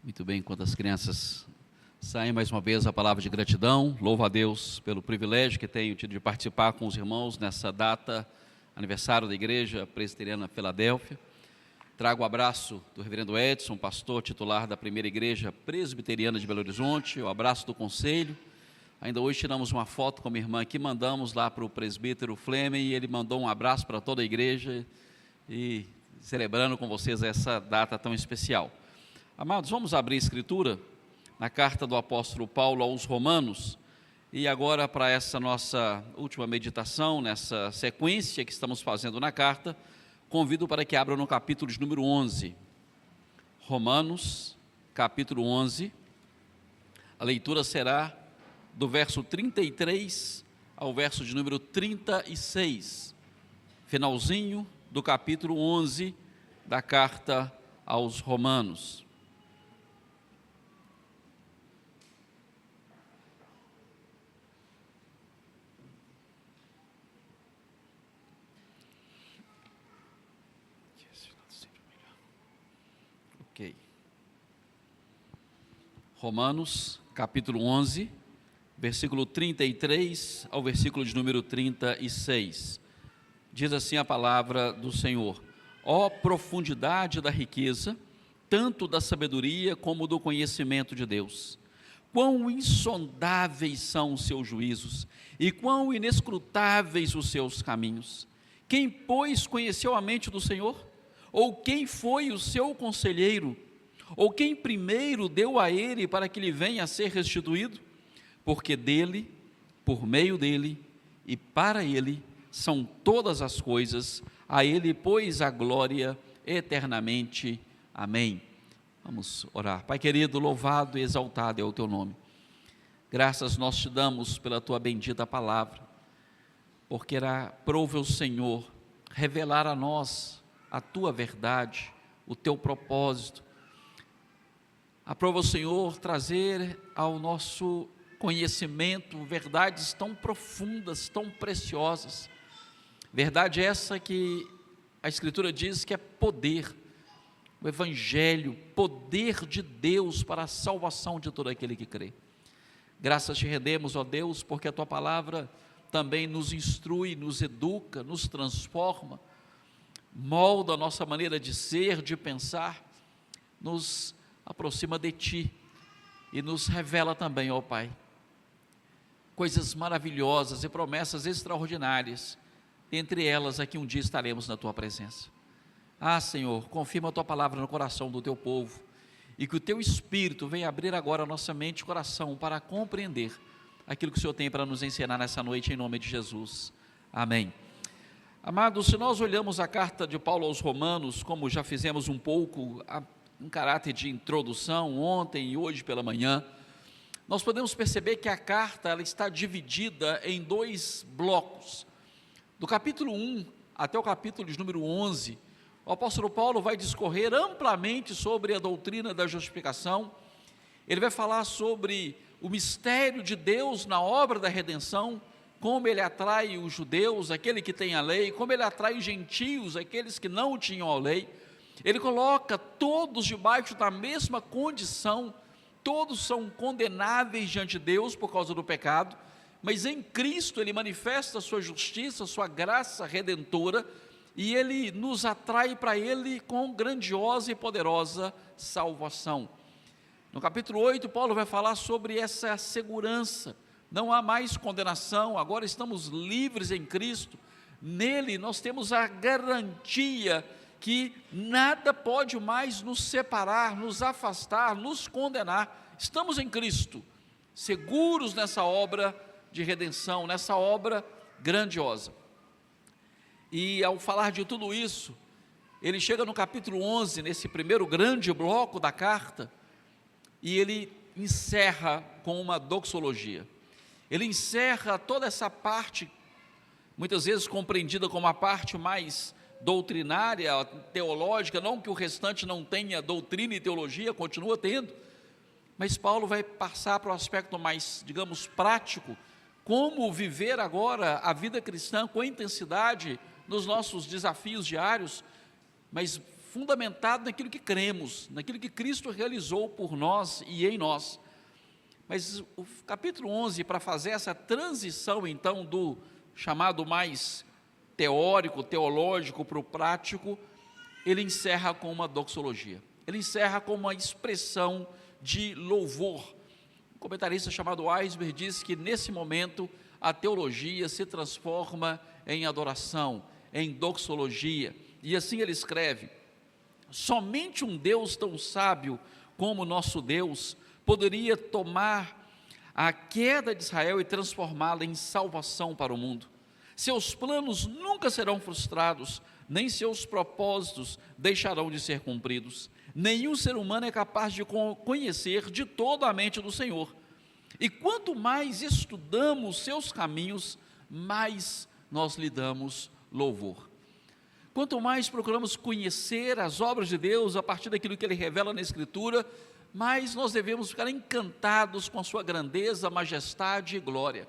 Muito bem, enquanto as crianças saem, mais uma vez a palavra de gratidão, louvo a Deus pelo privilégio que tenho tido de participar com os irmãos nessa data, aniversário da Igreja Presbiteriana Filadélfia. Trago o abraço do reverendo Edson, pastor titular da primeira Igreja Presbiteriana de Belo Horizonte, o abraço do conselho. Ainda hoje tiramos uma foto com a minha irmã aqui, mandamos lá para o presbítero Fleming, e ele mandou um abraço para toda a igreja, e celebrando com vocês essa data tão especial. Amados, vamos abrir a Escritura na carta do apóstolo Paulo aos Romanos, e agora para essa nossa última meditação, nessa sequência que estamos fazendo na carta, convido para que abram no capítulo de número 11, Romanos, capítulo 11, a leitura será do verso 33 ao verso de número 36, finalzinho do capítulo 11 da carta aos Romanos. Ok. Romanos, capítulo 11, versículo 33 ao versículo de número 36. Diz assim a palavra do Senhor: ó profundidade da riqueza, tanto da sabedoria como do conhecimento de Deus! Quão insondáveis são os seus juízos, e quão inescrutáveis os seus caminhos! Quem, pois, conheceu a mente do Senhor? Ou quem foi o seu conselheiro? Ou quem primeiro deu a ele para que lhe venha a ser restituído? Porque dele, por meio dele e para ele são todas as coisas, a ele, pois, a glória eternamente. Amém. Vamos orar. Pai querido, louvado e exaltado é o teu nome. Graças nós te damos pela tua bendita palavra, porque aprove o Senhor revelar a nós a tua verdade, o teu propósito. Aprova o Senhor trazer ao nosso conhecimento verdades tão profundas, tão preciosas. Verdade essa que a Escritura diz que é poder, o Evangelho, poder de Deus para a salvação de todo aquele que crê. Graças te rendemos, ó Deus, porque a tua palavra também nos instrui, nos educa, nos transforma, molda a nossa maneira de ser, de pensar, nos aproxima de ti e nos revela também, ó Pai, coisas maravilhosas e promessas extraordinárias, entre elas a que um dia estaremos na tua presença. Ah, Senhor, confirma a tua palavra no coração do teu povo, e que o teu Espírito venha abrir agora a nossa mente e coração para compreender aquilo que o Senhor tem para nos ensinar nessa noite, em nome de Jesus. Amém. Amados, se nós olhamos a carta de Paulo aos Romanos, como já fizemos um pouco, em caráter de introdução, ontem e hoje pela manhã, nós podemos perceber que a carta ela está dividida em dois blocos. Do capítulo 1 até o capítulo de número 11, o apóstolo Paulo vai discorrer amplamente sobre a doutrina da justificação. Ele vai falar sobre o mistério de Deus na obra da redenção, como ele atrai os judeus, aquele que tem a lei, como ele atrai os gentios, aqueles que não tinham a lei. Ele coloca todos debaixo da mesma condição, todos são condenáveis diante de Deus por causa do pecado, mas em Cristo ele manifesta a sua justiça, a sua graça redentora, e ele nos atrai para ele com grandiosa e poderosa salvação. No capítulo 8, Paulo vai falar sobre essa segurança, não há mais condenação, agora estamos livres em Cristo, nele nós temos a garantia que nada pode mais nos separar, nos afastar, nos condenar. Estamos em Cristo, seguros nessa obra de redenção, nessa obra grandiosa. E ao falar de tudo isso, ele chega no capítulo 11, nesse primeiro grande bloco da carta, e ele encerra com uma doxologia. Ele encerra toda essa parte, muitas vezes compreendida como a parte mais doutrinária, teológica, não que o restante não tenha doutrina e teologia, continua tendo, mas Paulo vai passar para o aspecto mais, digamos, prático, como viver agora a vida cristã com intensidade nos nossos desafios diários, mas fundamentado naquilo que cremos, naquilo que Cristo realizou por nós e em nós. Mas o capítulo 11, para fazer essa transição então do chamado mais teórico, teológico para o prático, ele encerra com uma doxologia, ele encerra com uma expressão de louvor. Um comentarista chamado Eisber diz que nesse momento a teologia se transforma em adoração, em doxologia, e assim ele escreve: somente um Deus tão sábio como nosso Deus poderia tomar a queda de Israel e transformá-la em salvação para o mundo. Seus planos nunca serão frustrados, nem seus propósitos deixarão de ser cumpridos. Nenhum ser humano é capaz de conhecer de toda a mente do Senhor. E quanto mais estudamos seus caminhos, mais nós lhe damos louvor. Quanto mais procuramos conhecer as obras de Deus a partir daquilo que Ele revela na Escritura, mais nós devemos ficar encantados com a sua grandeza, majestade e glória.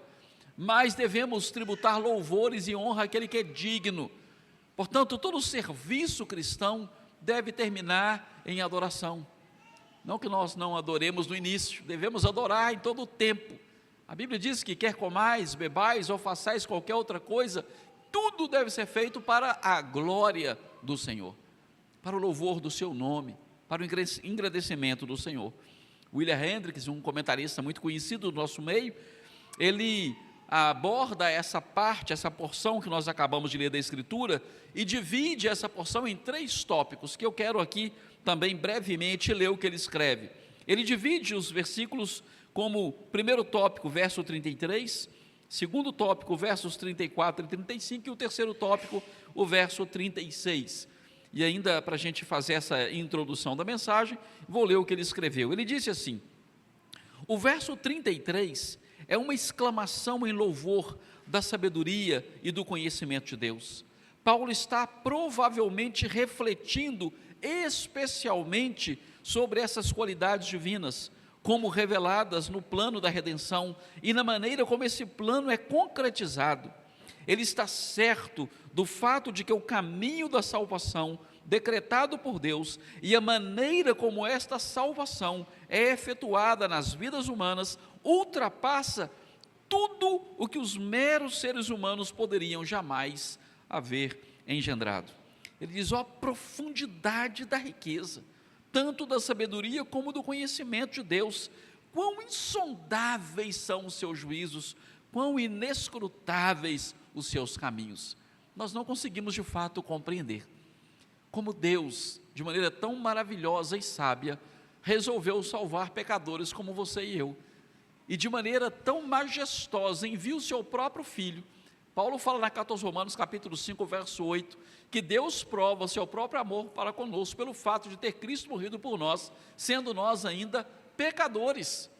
Mais devemos tributar louvores e honra àquele que é digno. Portanto, todo serviço cristão deve terminar em adoração. Não que nós não adoremos no início, devemos adorar em todo o tempo. A Bíblia diz que quer comais, bebais ou façais qualquer outra coisa, tudo deve ser feito para a glória do Senhor, para o louvor do seu nome, para o engrandecimento do Senhor. William Hendricks, um comentarista muito conhecido do nosso meio, ele aborda essa parte, essa porção que nós acabamos de ler da Escritura, e divide essa porção em 3 tópicos, que eu quero aqui também brevemente ler o que ele escreve. Ele divide os versículos como primeiro tópico, verso 33, segundo tópico, versos 34 e 35, e o terceiro tópico, o verso 36. E ainda para a gente fazer essa introdução da mensagem, vou ler o que ele escreveu. Ele disse assim: o verso 33 é uma exclamação em louvor da sabedoria e do conhecimento de Deus. Paulo está provavelmente refletindo especialmente sobre essas qualidades divinas, como reveladas no plano da redenção e na maneira como esse plano é concretizado. Ele está certo do fato de que o caminho da salvação decretado por Deus e a maneira como esta salvação é efetuada nas vidas humanas ultrapassa tudo o que os meros seres humanos poderiam jamais haver engendrado. Ele diz: ó, a profundidade da riqueza, tanto da sabedoria como do conhecimento de Deus, quão insondáveis são os seus juízos, quão inescrutáveis os seus caminhos. Nós não conseguimos de fato compreender como Deus, de maneira tão maravilhosa e sábia, resolveu salvar pecadores como você e eu, e de maneira tão majestosa envia o seu próprio Filho. Paulo fala na carta aos Romanos, capítulo 5, verso 8, que Deus prova o seu próprio amor para conosco, pelo fato de ter Cristo morrido por nós, sendo nós ainda pecadores.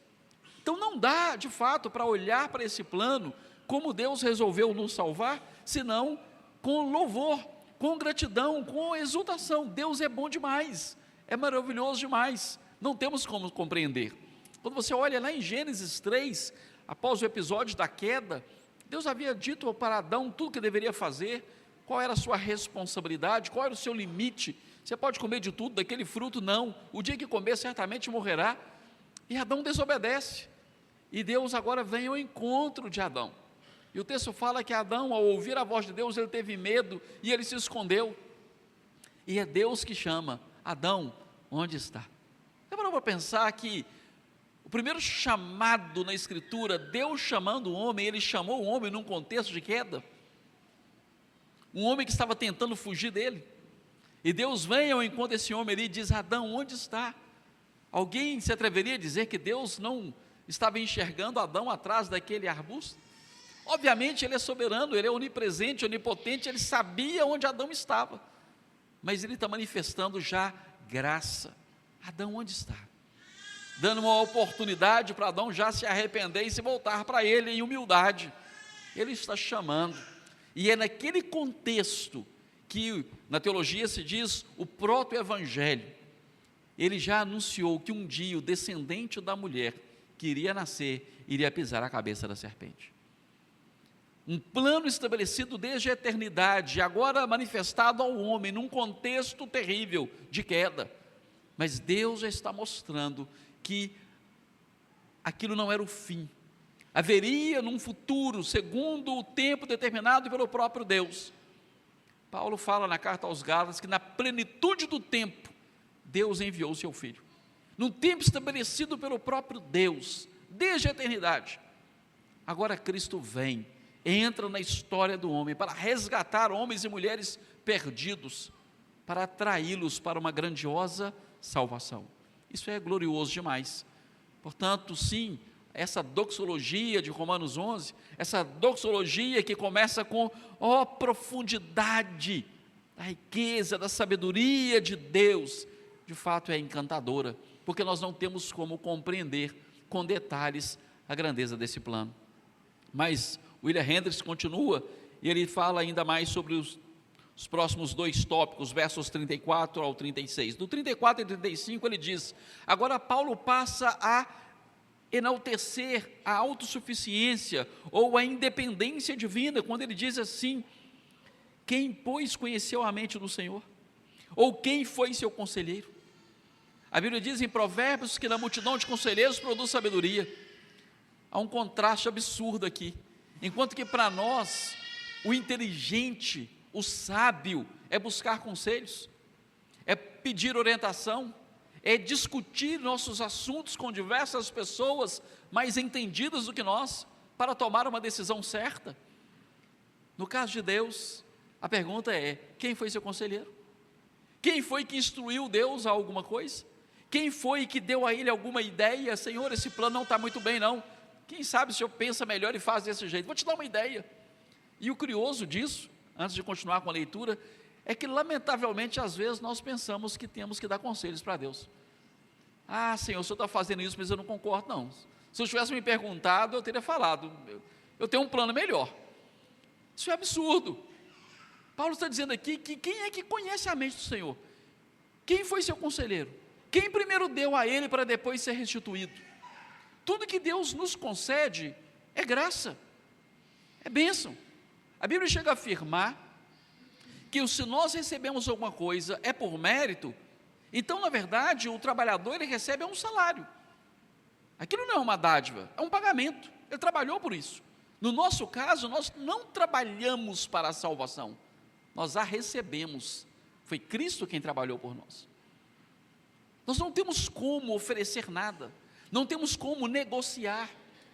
Então não dá, de fato, para olhar para esse plano, como Deus resolveu nos salvar, senão com louvor, com gratidão, com exultação. Deus é bom demais, é maravilhoso demais, não temos como compreender. Quando você olha lá em Gênesis 3, após o episódio da queda, Deus havia dito para Adão tudo o que deveria fazer, qual era a sua responsabilidade, qual era o seu limite. Você pode comer de tudo, daquele fruto não, o dia que comer certamente morrerá. E Adão desobedece, e Deus agora vem ao encontro de Adão, e o texto fala que Adão, ao ouvir a voz de Deus, ele teve medo, e ele se escondeu, e é Deus que chama: Adão, onde está? Você parou para pensar que o primeiro chamado na Escritura, Deus chamando o homem, Ele chamou o homem num contexto de queda, um homem que estava tentando fugir dele, e Deus vem ao encontro desse homem ali e diz: Adão, onde está? Alguém se atreveria a dizer que Deus não estava enxergando Adão atrás daquele arbusto? Obviamente Ele é soberano, Ele é onipresente, onipotente, Ele sabia onde Adão estava, mas Ele está manifestando já graça. Adão, onde está? Dando uma oportunidade para Adão já se arrepender e se voltar para Ele em humildade. Ele está chamando, e é naquele contexto que na teologia se diz o proto-evangelho. Ele já anunciou que um dia o descendente da mulher que iria nascer, iria pisar a cabeça da serpente. Um plano estabelecido desde a eternidade, agora manifestado ao homem num contexto terrível de queda. Mas Deus já está mostrando que aquilo não era o fim. Haveria num futuro, segundo o tempo determinado pelo próprio Deus. Paulo fala na carta aos Gálatas que na plenitude do tempo, Deus enviou o seu Filho. Num tempo estabelecido pelo próprio Deus, desde a eternidade. Agora Cristo vem, entra na história do homem para resgatar homens e mulheres perdidos, para atraí-los para uma grandiosa salvação. Isso é glorioso demais. Portanto, sim, essa doxologia de Romanos 11, essa doxologia que começa com profundidade da riqueza, da sabedoria de Deus, de fato é encantadora, porque nós não temos como compreender com detalhes a grandeza desse plano. Mas William Hendricks continua, e ele fala ainda mais sobre os próximos dois tópicos, versos 34 ao 36. Do 34 e 35 ele diz: agora Paulo passa a enaltecer a autossuficiência ou a independência divina, quando ele diz assim: quem, pois, conheceu a mente do Senhor? Ou quem foi seu conselheiro? A Bíblia diz em Provérbios que na multidão de conselheiros produz sabedoria. Há um contraste absurdo aqui. Enquanto que para nós, o inteligente, o sábio, é buscar conselhos, é pedir orientação, é discutir nossos assuntos com diversas pessoas mais entendidas do que nós, para tomar uma decisão certa. No caso de Deus, a pergunta é: quem foi seu conselheiro? Quem foi que instruiu Deus a alguma coisa? Quem foi que deu a ele alguma ideia? Senhor, esse plano não está muito bem não, quem sabe o senhor pensa melhor e faz desse jeito, vou te dar uma ideia. E o curioso disso, antes de continuar com a leitura, é que lamentavelmente às vezes nós pensamos que temos que dar conselhos para Deus. Ah, Senhor, o senhor está fazendo isso, mas eu não concordo não. Se eu tivesse me perguntado, eu teria falado, eu tenho um plano melhor. Isso é absurdo. Paulo está dizendo aqui que quem é que conhece a mente do Senhor? Quem foi seu conselheiro? Quem primeiro deu a ele para depois ser restituído? Tudo que Deus nos concede é graça, é bênção. A Bíblia chega a afirmar que se nós recebemos alguma coisa é por mérito, então na verdade o trabalhador ele recebe um salário. Aquilo não é uma dádiva, é um pagamento, ele trabalhou por isso. No nosso caso, nós não trabalhamos para a salvação, nós a recebemos, foi Cristo quem trabalhou por nós. Nós não temos como oferecer nada, não temos como negociar.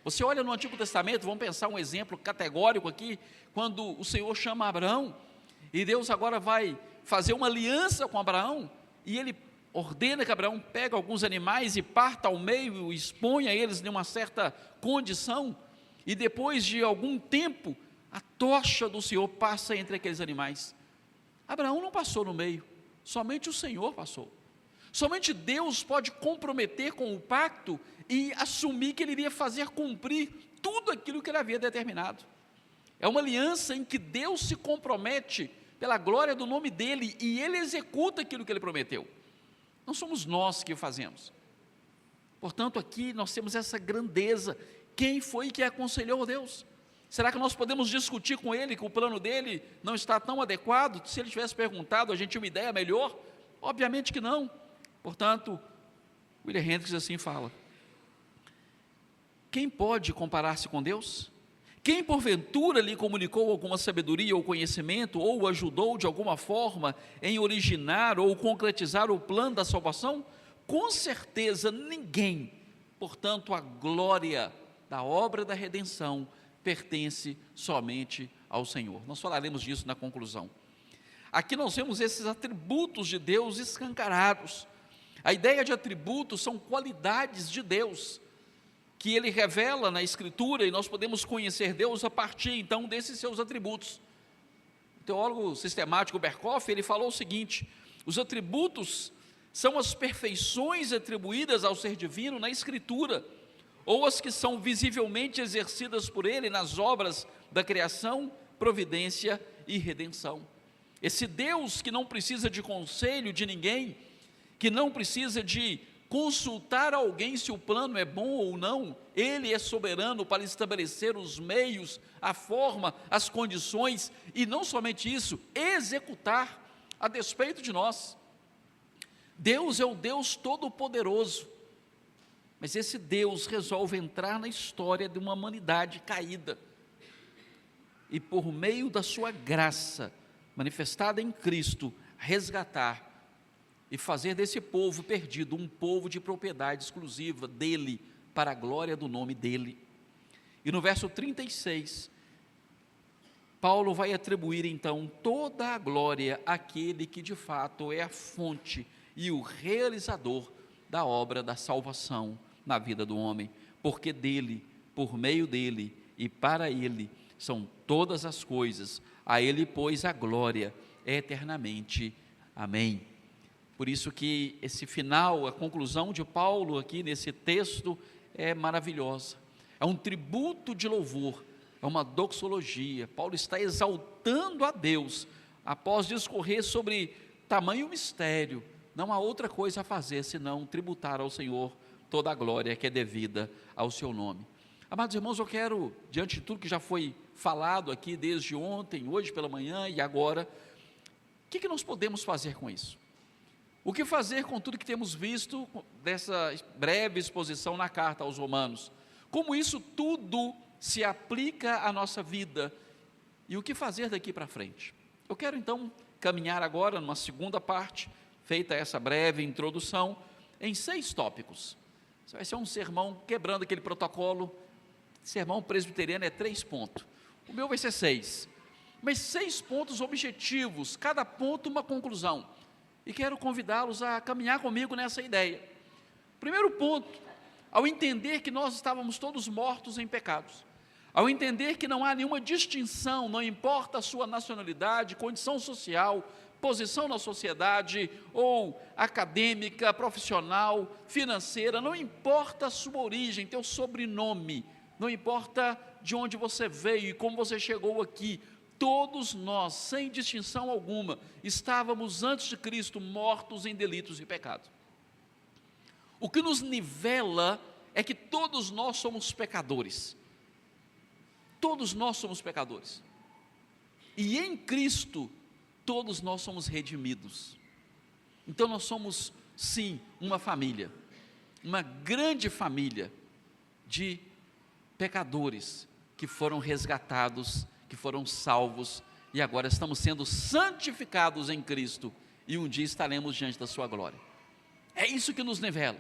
Você olha no Antigo Testamento, vamos pensar um exemplo categórico aqui, quando o Senhor chama Abraão, e Deus agora vai fazer uma aliança com Abraão, e Ele ordena que Abraão pegue alguns animais e parta ao meio, e exponha eles em uma certa condição, e depois de algum tempo, a tocha do Senhor passa entre aqueles animais. Abraão não passou no meio, somente o Senhor passou. Somente Deus pode comprometer com o pacto e assumir que Ele iria fazer cumprir tudo aquilo que Ele havia determinado. É uma aliança em que Deus se compromete pela glória do nome dEle e Ele executa aquilo que Ele prometeu. Não somos nós que o fazemos. Portanto, aqui nós temos essa grandeza. Quem foi que aconselhou Deus? Será que nós podemos discutir com Ele que o plano dEle não está tão adequado? Se Ele tivesse perguntado, a gente tinha uma ideia melhor? Obviamente que não. Portanto, William Hendricks assim fala: quem pode comparar-se com Deus? Quem porventura lhe comunicou alguma sabedoria ou conhecimento, ou o ajudou de alguma forma em originar ou concretizar o plano da salvação? Com certeza ninguém. Portanto, a glória da obra da redenção pertence somente ao Senhor. Nós falaremos disso na conclusão. Aqui nós vemos esses atributos de Deus escancarados. A ideia de atributos são qualidades de Deus, que Ele revela na Escritura, e nós podemos conhecer Deus a partir então desses seus atributos. O teólogo sistemático Berkhoff, ele falou o seguinte: os atributos são as perfeições atribuídas ao ser divino na Escritura, ou as que são visivelmente exercidas por Ele nas obras da criação, providência e redenção. Esse Deus que não precisa de conselho de ninguém, que não precisa de consultar alguém se o plano é bom ou não. Ele é soberano para estabelecer os meios, a forma, as condições, e não somente isso, executar a despeito de nós. Deus é o Deus Todo-Poderoso, mas esse Deus resolve entrar na história de uma humanidade caída, e por meio da sua graça, manifestada em Cristo, resgatar e fazer desse povo perdido um povo de propriedade exclusiva dele, para a glória do nome dele. E no verso 36, Paulo vai atribuir então toda a glória àquele que de fato é a fonte e o realizador da obra da salvação na vida do homem, porque dele, por meio dele e para ele são todas as coisas, a ele pois a glória eternamente. Amém. Por isso que esse final, a conclusão de Paulo aqui nesse texto é maravilhosa, é um tributo de louvor, é uma doxologia. Paulo está exaltando a Deus, após discorrer sobre tamanho mistério. Não há outra coisa a fazer senão tributar ao Senhor toda a glória que é devida ao seu nome. Amados irmãos, eu quero, diante de tudo que já foi falado aqui desde ontem, hoje pela manhã e agora, o que nós podemos fazer com isso? O que fazer com tudo que temos visto dessa breve exposição na carta aos Romanos? Como isso tudo se aplica à nossa vida e o que fazer daqui para frente? Eu quero então caminhar agora numa segunda parte, feita essa breve introdução, em 6 tópicos. Isso vai ser um sermão quebrando aquele protocolo. Sermão presbiteriano é 3 pontos. O meu vai ser 6. Mas 6 pontos objetivos, cada ponto uma conclusão. E quero convidá-los a caminhar comigo nessa ideia. Primeiro ponto, ao entender que nós estávamos todos mortos em pecados, ao entender que não há nenhuma distinção, não importa a sua nacionalidade, condição social, posição na sociedade, ou acadêmica, profissional, financeira, não importa a sua origem, teu sobrenome, não importa de onde você veio e como você chegou aqui, todos nós, sem distinção alguma, estávamos antes de Cristo mortos em delitos e pecados. O que nos nivela é que todos nós somos pecadores. Todos nós somos pecadores. E em Cristo, todos nós somos redimidos. Então nós somos, sim, uma família, uma grande família de pecadores que foram resgatados, que foram salvos, e agora estamos sendo santificados em Cristo, e um dia estaremos diante da sua glória. É isso que nos nivela,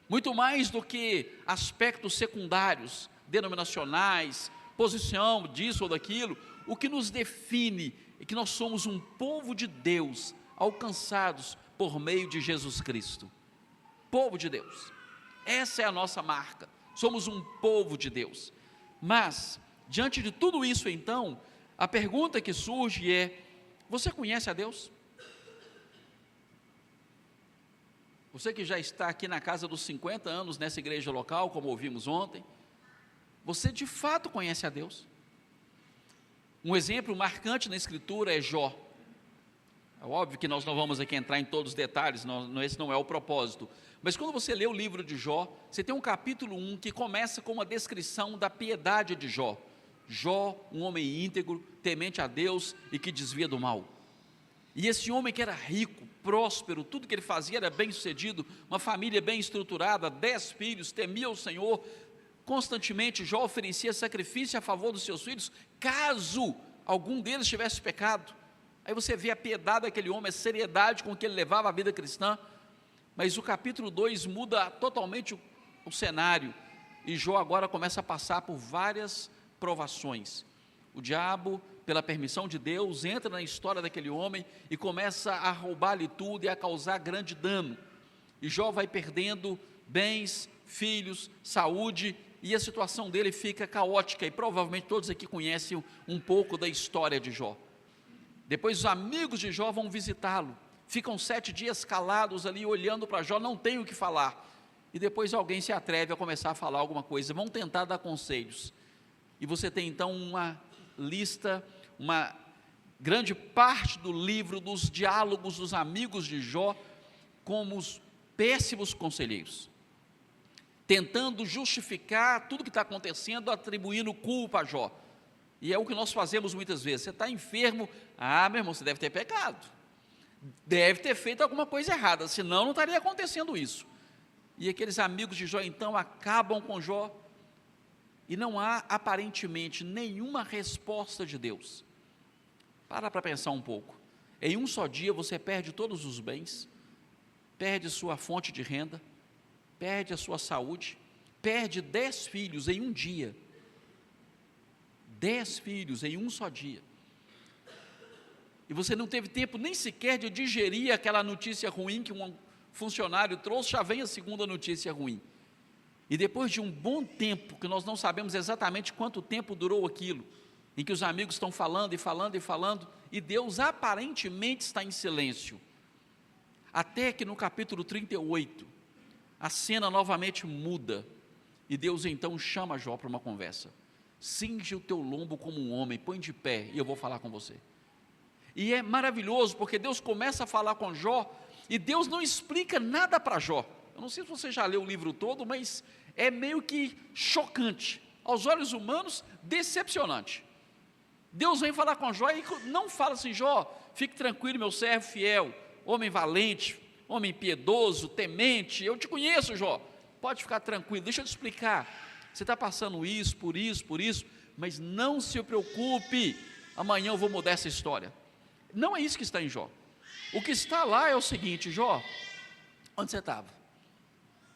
muito mais do que aspectos secundários, denominacionais, posição disso ou daquilo. O que nos define é que nós somos um povo de Deus, alcançados por meio de Jesus Cristo. Povo de Deus, essa é a nossa marca, somos um povo de Deus. Mas diante de tudo isso, então, a pergunta que surge é: você conhece a Deus? Você que já está aqui na casa dos 50 anos nessa igreja local, como ouvimos ontem, você de fato conhece a Deus? Um exemplo marcante na Escritura é Jó. É óbvio que nós não vamos aqui entrar em todos os detalhes, esse não é o propósito. Mas quando você lê o livro de Jó, você tem um capítulo 1 que começa com uma descrição da piedade de Jó. Jó, um homem íntegro, temente a Deus e que desvia do mal. E esse homem que era rico, próspero, tudo que ele fazia era bem sucedido, uma família bem estruturada, 10 filhos, temia o Senhor, constantemente Jó oferecia sacrifício a favor dos seus filhos, caso algum deles tivesse pecado. Aí você vê a piedade daquele homem, a seriedade com que ele levava a vida cristã. Mas o capítulo 2 muda totalmente o cenário, e Jó agora começa a passar por várias provações. O diabo, pela permissão de Deus, entra na história daquele homem e começa a roubar-lhe tudo e a causar grande dano. E Jó vai perdendo bens, filhos, saúde, e a situação dele fica caótica, e provavelmente todos aqui conhecem um pouco da história de Jó. Depois os amigos de Jó vão visitá-lo, ficam 7 dias calados ali, olhando para Jó, não tem o que falar, e depois alguém se atreve a começar a falar alguma coisa, vão tentar dar conselhos, e você tem então uma lista, uma grande parte do livro dos diálogos dos amigos de Jó, como péssimos conselheiros, tentando justificar tudo que está acontecendo, atribuindo culpa a Jó. E é o que nós fazemos muitas vezes. Você está enfermo, meu irmão, você deve ter pecado, deve ter feito alguma coisa errada, senão não estaria acontecendo isso. E aqueles amigos de Jó então acabam com Jó, e não há aparentemente nenhuma resposta de Deus. Para pensar um pouco. Em um só dia você perde todos os bens, perde sua fonte de renda, perde a sua saúde, perde 10 filhos em um dia. 10 filhos em um só dia. E você não teve tempo nem sequer de digerir aquela notícia ruim que um funcionário trouxe, já vem a segunda notícia ruim. E depois de um bom tempo, que nós não sabemos exatamente quanto tempo durou aquilo, em que os amigos estão falando e falando e falando, e Deus aparentemente está em silêncio, até que no capítulo 38, a cena novamente muda, e Deus então chama Jó para uma conversa. Cinge o teu lombo como um homem, põe de pé, e eu vou falar com você. E é maravilhoso, porque Deus começa a falar com Jó, e Deus não explica nada para Jó. Eu não sei se você já leu o livro todo, mas é meio que chocante, aos olhos humanos, decepcionante. Deus vem falar com Jó e não fala assim: Jó, fique tranquilo, meu servo fiel, homem valente, homem piedoso, temente, eu te conheço, Jó, pode ficar tranquilo, deixa eu te explicar, você está passando isso, por isso, mas não se preocupe, amanhã eu vou mudar essa história. Não é isso que está em Jó. O que está lá é o seguinte: Jó, onde você estava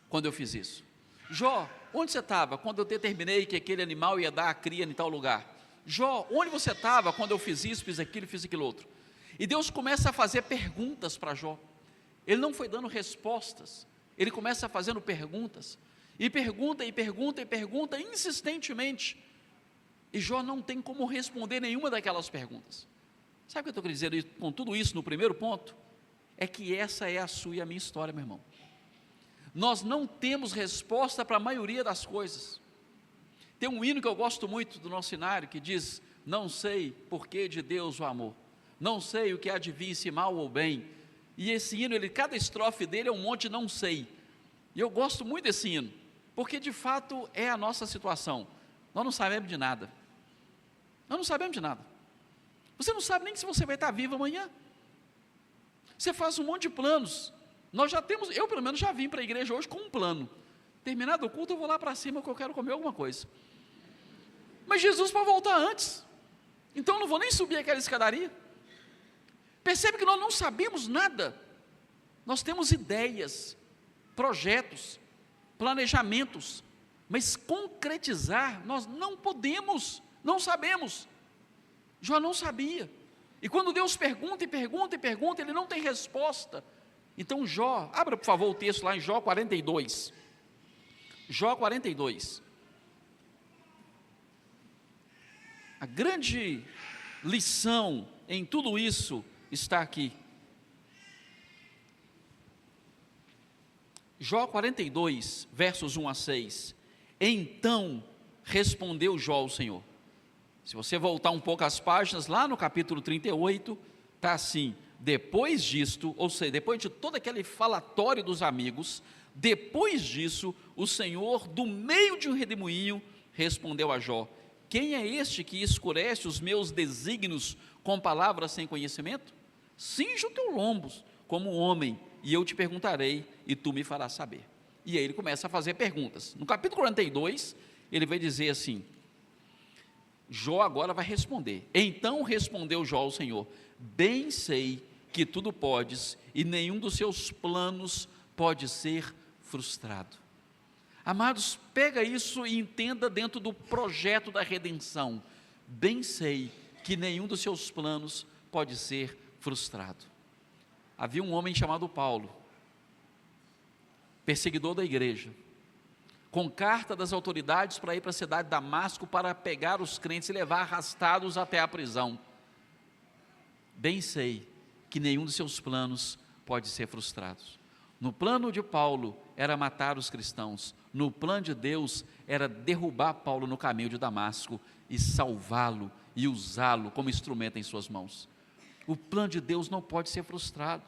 quando eu fiz isso? Jó, onde você estava quando eu determinei que aquele animal ia dar a cria em tal lugar? Jó, onde você estava quando eu fiz isso, fiz aquilo outro? E Deus começa a fazer perguntas para Jó. Ele não foi dando respostas, ele começa fazendo perguntas, e pergunta, insistentemente, e Jó não tem como responder nenhuma daquelas perguntas. Sabe o que eu estou querendo dizer com tudo isso no primeiro ponto? É que essa é a sua e a minha história, meu irmão. Nós não temos resposta para a maioria das coisas. Tem um hino que eu gosto muito do nosso cenário, que diz: não sei por que de Deus o amor, não sei o que há de vir, se mal ou bem. E esse hino, cada estrofe dele é um monte de não sei, e eu gosto muito desse hino, porque de fato é a nossa situação. Nós não sabemos de nada, você não sabe nem se você vai estar vivo amanhã, você faz um monte de planos. Nós já temos, eu pelo menos já vim para a igreja hoje com um plano: terminado o culto eu vou lá para cima que eu quero comer alguma coisa, mas Jesus vai voltar antes, então eu não vou nem subir aquela escadaria. Percebe que nós não sabemos nada, nós temos ideias, projetos, planejamentos, mas concretizar nós não podemos, não sabemos. Jó não sabia, e quando Deus pergunta, ele não tem resposta. Então Jó, abra por favor o texto lá em Jó 42, Jó 42, a grande lição em tudo isso está aqui. Jó 42, versos 1 a 6, então respondeu Jó ao Senhor. Se você voltar um pouco as páginas, lá no capítulo 38, está assim: depois disto, ou seja, depois de todo aquele falatório dos amigos, depois disso, o Senhor, do meio de um redemoinho, respondeu a Jó: quem é este que escurece os meus desígnios com palavras sem conhecimento? Cinge o teu lombo como um homem, e eu te perguntarei, e tu me farás saber. E aí ele começa a fazer perguntas. No capítulo 42, ele vai dizer assim, Jó agora vai responder: então respondeu Jó ao Senhor: bem sei que tudo podes, e nenhum dos seus planos pode ser frustrado. Amados, pega isso e entenda dentro do projeto da redenção. Bem sei que nenhum dos seus planos pode ser frustrado. Havia um homem chamado Paulo, perseguidor da igreja, com carta das autoridades para ir para a cidade de Damasco para pegar os crentes e levar arrastados até a prisão. Bem sei que nenhum de seus planos pode ser frustrado. No plano de Paulo era matar os cristãos, no plano de Deus era derrubar Paulo no caminho de Damasco e salvá-lo e usá-lo como instrumento em suas mãos. O plano de Deus não pode ser frustrado.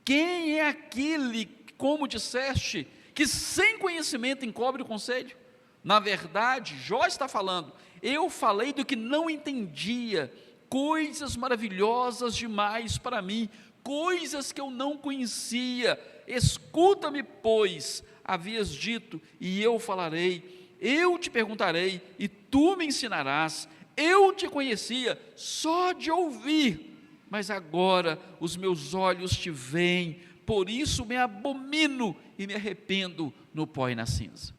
Quem é aquele como disseste, que sem conhecimento encobre o conselho? Na verdade, Jó está falando, eu falei do que não entendia, coisas maravilhosas demais para mim, coisas que eu não conhecia. Escuta-me, pois, havias dito, e eu falarei, eu te perguntarei, e tu me ensinarás. Eu te conhecia só de ouvir, mas agora os meus olhos te veem, por isso me abomino e me arrependo no pó e na cinza.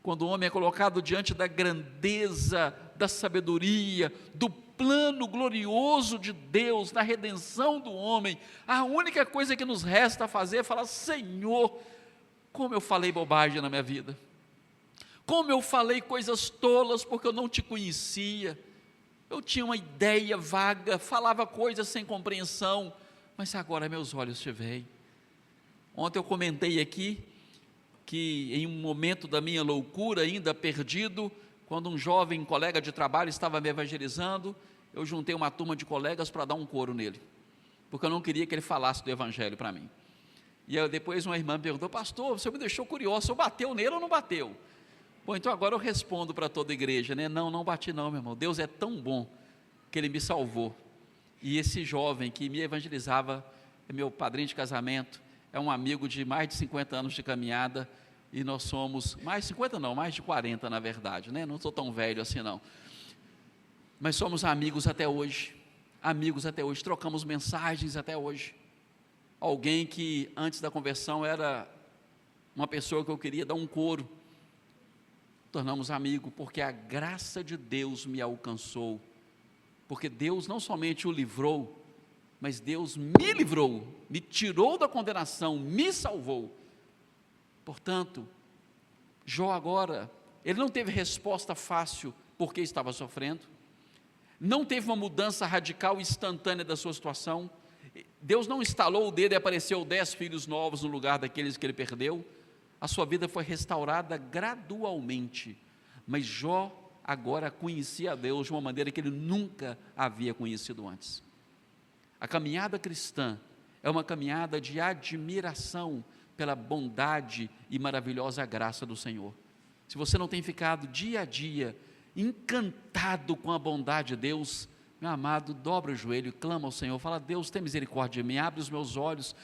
Quando o homem é colocado diante da grandeza, da sabedoria, do plano glorioso de Deus, na redenção do homem, a única coisa que nos resta fazer é falar: Senhor, como eu falei bobagem na minha vida, como eu falei coisas tolas porque eu não te conhecia, eu tinha uma ideia vaga, falava coisas sem compreensão, mas agora meus olhos te veem. Ontem eu comentei aqui, que em um momento da minha loucura, ainda perdido, quando um jovem colega de trabalho estava me evangelizando, eu juntei uma turma de colegas para dar um coro nele, porque eu não queria que ele falasse do evangelho para mim. E aí, depois uma irmã me perguntou: pastor, você me deixou curioso, o senhor bateu nele ou não bateu? Bom, então agora eu respondo para toda a igreja, né? Não bati não, meu irmão. Deus é tão bom que Ele me salvou. E esse jovem que me evangelizava é meu padrinho de casamento, é um amigo de mais de 50 anos de caminhada, e nós somos, mais de 50 não, mais de 40 na verdade, né? Não sou tão velho assim não, mas somos amigos até hoje, trocamos mensagens até hoje. Alguém que antes da conversão era uma pessoa que eu queria dar um coro, tornamos amigos, porque a graça de Deus me alcançou, porque Deus não somente o livrou, mas Deus me livrou, me tirou da condenação, me salvou. Portanto, Jó agora, ele não teve resposta fácil porque estava sofrendo, não teve uma mudança radical e instantânea da sua situação. Deus não estalou o dedo e apareceu 10 filhos novos no lugar daqueles que ele perdeu. A sua vida foi restaurada gradualmente, mas Jó agora conhecia a Deus de uma maneira que ele nunca havia conhecido antes. A caminhada cristã é uma caminhada de admiração pela bondade e maravilhosa graça do Senhor. Se você não tem ficado dia a dia encantado com a bondade de Deus, meu amado, dobra o joelho e clama ao Senhor, fala: Deus, tem misericórdia de mim, abre os meus olhos,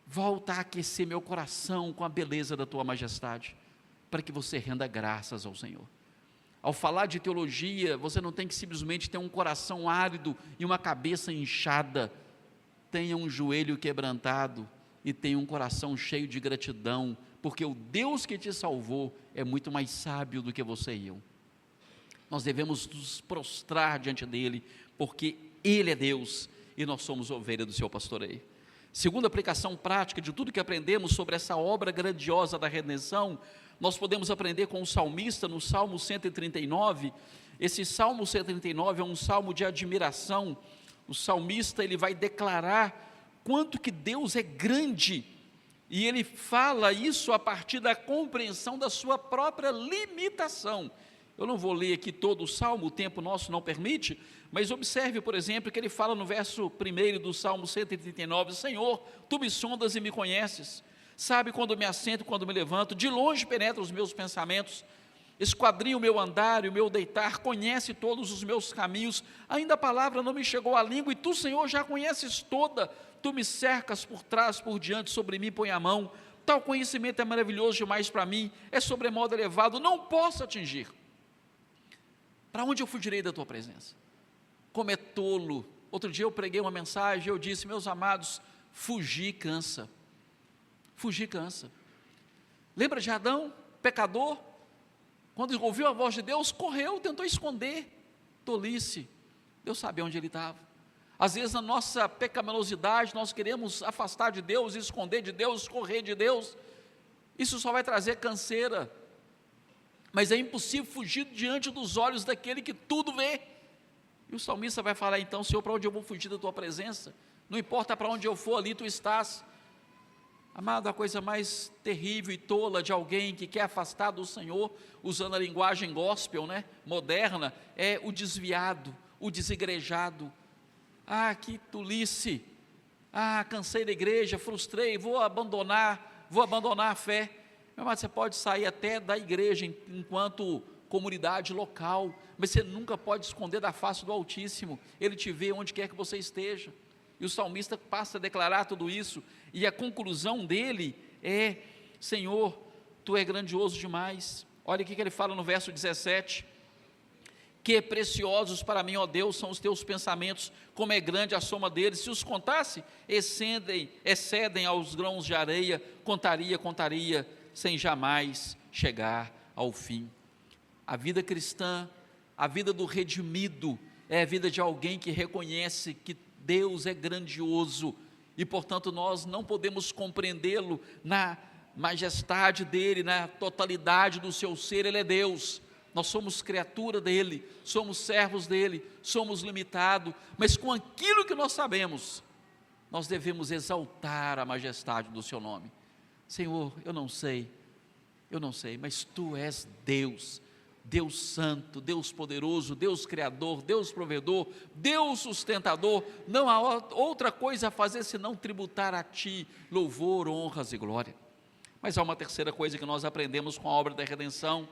volta a aquecer meu coração com a beleza da tua majestade, para que você renda graças ao Senhor. Ao falar de teologia, você não tem que simplesmente ter um coração árido e uma cabeça inchada. Tenha um joelho quebrantado e tenha um coração cheio de gratidão, porque o Deus que te salvou é muito mais sábio do que você e eu. Nós devemos nos prostrar diante dele, porque ele é Deus e nós somos ovelha do seu pastoreio. Segunda aplicação prática de tudo que aprendemos sobre essa obra grandiosa da redenção, nós podemos aprender com o salmista no Salmo 139. Esse Salmo 139 é um salmo de admiração. O salmista, ele vai declarar quanto que Deus é grande, e ele fala isso a partir da compreensão da sua própria limitação. Eu não vou ler aqui todo o salmo, o tempo nosso não permite, mas observe, por exemplo, que ele fala no verso 1 do Salmo 139, Senhor, tu me sondas e me conheces, sabe quando me assento, quando me levanto, de longe penetra os meus pensamentos, esquadrinha o meu andar e o meu deitar, conhece todos os meus caminhos, ainda a palavra não me chegou à língua, e tu, Senhor, já conheces toda, tu me cercas por trás, por diante, sobre mim põe a mão, tal conhecimento é maravilhoso demais para mim, é sobremodo elevado, não posso atingir. Para onde eu fugirei da tua presença? Como é tolo. Outro dia eu preguei uma mensagem, eu disse, meus amados, fugir cansa. Fugir cansa. Lembra de Adão, pecador? Quando ouviu a voz de Deus, correu, tentou esconder. Tolice. Deus sabia onde ele estava. Às vezes na nossa pecaminosidade, nós queremos afastar de Deus, esconder de Deus, correr de Deus. Isso só vai trazer canseira. Mas é impossível fugir diante dos olhos daquele que tudo vê. E o salmista vai falar então, Senhor, para onde eu vou fugir da tua presença? Não importa para onde eu for, ali tu estás. Amado, a coisa mais terrível e tola de alguém que quer afastar do Senhor, usando a linguagem gospel, né, moderna, é o desviado, o desigrejado. Ah, que tolice! Ah, cansei da igreja, frustrei, vou abandonar vou abandonar a fé. Meu amado, você pode sair até da igreja enquanto comunidade local, mas você nunca pode esconder da face do Altíssimo. Ele te vê onde quer que você esteja. E o salmista passa a declarar tudo isso, e a conclusão dele é: Senhor, Tu é grandioso demais. Olha o que ele fala no verso 17: que preciosos para mim, ó Deus, são os Teus pensamentos, como é grande a soma deles. Se os contasse, excedem aos grãos de areia. Contaria, sem jamais chegar ao fim. A vida cristã, a vida do redimido, é a vida de alguém que reconhece que Deus é grandioso, e portanto nós não podemos compreendê-lo na majestade dele, na totalidade do seu ser. Ele é Deus, nós somos criatura dele, somos servos dele, somos limitados, mas com aquilo que nós sabemos, nós devemos exaltar a majestade do seu nome. Senhor, eu não sei, mas Tu és Deus, Deus santo, Deus poderoso, Deus criador, Deus provedor, Deus sustentador. Não há outra coisa a fazer senão tributar a Ti louvor, honras e glória. Mas há uma terceira coisa que nós aprendemos com a obra da redenção.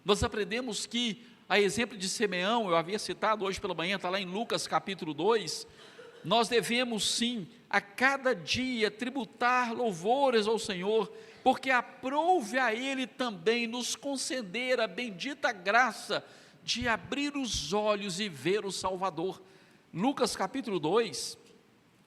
Nós aprendemos que, a exemplo de Simeão, eu havia citado hoje pela manhã, está lá em Lucas capítulo 2, nós devemos sim, a cada dia, tributar louvores ao Senhor, porque aprouve a Ele também nos conceder a bendita graça de abrir os olhos e ver o Salvador. Lucas capítulo 2,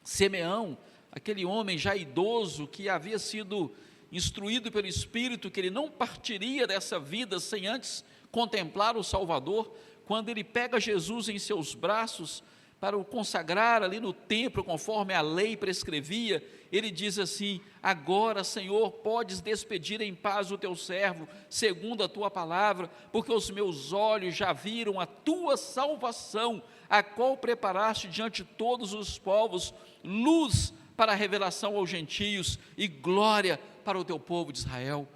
Simeão, aquele homem já idoso, que havia sido instruído pelo Espírito, que ele não partiria dessa vida sem antes contemplar o Salvador, quando ele pega Jesus em seus braços, para o consagrar ali no templo, conforme a lei prescrevia, ele diz assim: agora, Senhor, podes despedir em paz o teu servo, segundo a tua palavra, porque os meus olhos já viram a tua salvação, a qual preparaste diante de todos os povos, luz para a revelação aos gentios e glória para o teu povo de Israel.